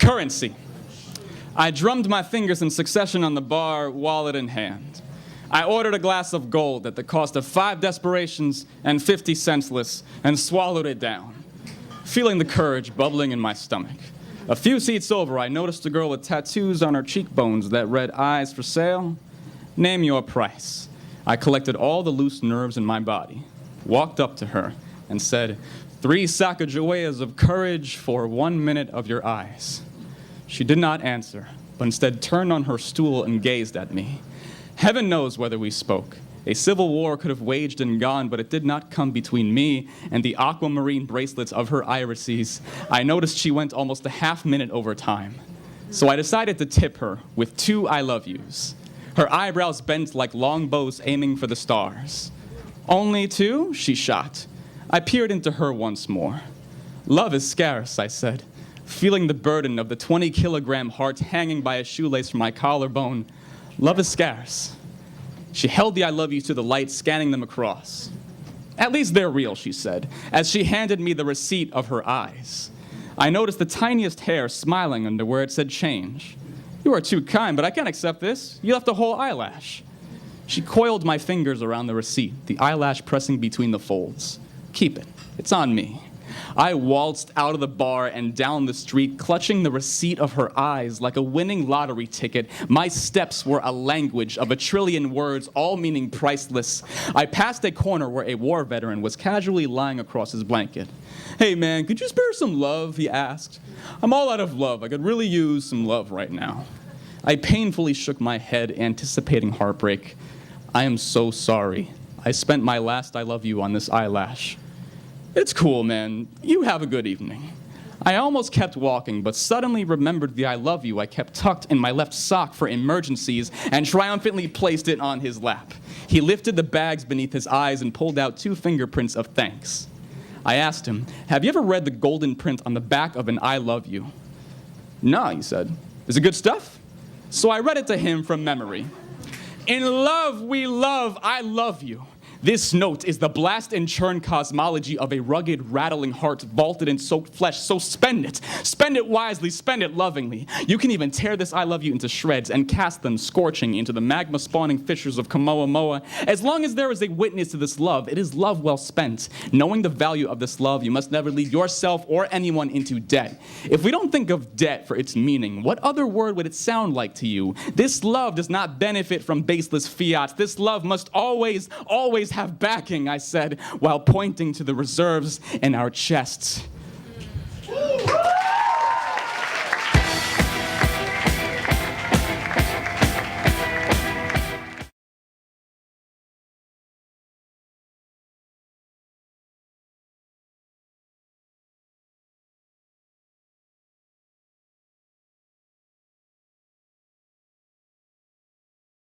Currency. I drummed my fingers in succession on the bar, wallet in hand. I ordered a glass of gold at the cost of 5 desperations and 50 centsless and swallowed it down, feeling the courage bubbling in my stomach. A few seats over, I noticed a girl with tattoos on her cheekbones that read "Eyes for sale. Name your price." I collected all the loose nerves in my body, walked up to her, and said, 3 Sacagaweas of courage for 1 minute of your eyes. She did not answer, but instead turned on her stool and gazed at me. Heaven knows whether we spoke. A civil war could have waged and gone, but it did not come between me and the aquamarine bracelets of her irises. I noticed she went almost a half minute over time. So I decided to tip her with 2 I love yous. Her eyebrows bent like long bows aiming for the stars. Only 2? She shot. I peered into her once more. Love is scarce, I said, feeling the burden of the 20-kilogram heart hanging by a shoelace from my collarbone. Love is scarce. She held the I love you to the light, scanning them across. At least they're real, she said, as she handed me the receipt of her eyes. I noticed the tiniest hair smiling under where it said change. You are too kind, but I can't accept this. You left a whole eyelash. She coiled my fingers around the receipt, the eyelash pressing between the folds. Keep it. It's on me. I waltzed out of the bar and down the street, clutching the receipt of her eyes like a winning lottery ticket. My steps were a language of 1 trillion words, all meaning priceless. I passed a corner where a war veteran was casually lying across his blanket. Hey man, could you spare some love? He asked. I'm all out of love. I could really use some love right now. I painfully shook my head, anticipating heartbreak. I am so sorry. I spent my last I love you on this eyelash. It's cool, man. You have a good evening. I almost kept walking, but suddenly remembered the I love you I kept tucked in my left sock for emergencies and triumphantly placed it on his lap. He lifted the bags beneath his eyes and pulled out 2 fingerprints of thanks. I asked him, have you ever read the golden print on the back of an I love you? No, he said. Is it good stuff? So I read it to him from memory. In love we love, I love you. This note is the blast and churn cosmology of a rugged, rattling heart vaulted in soaked flesh, so spend it. Spend it wisely, spend it lovingly. You can even tear this I love you into shreds and cast them scorching into the magma-spawning fissures of Kamoa-Moa. As long as there is a witness to this love, it is love well spent. Knowing the value of this love, you must never lead yourself or anyone into debt. If we don't think of debt for its meaning, what other word would it sound like to you? This love does not benefit from baseless fiat. This love must always have backing, I said, while pointing to the reserves in our chests.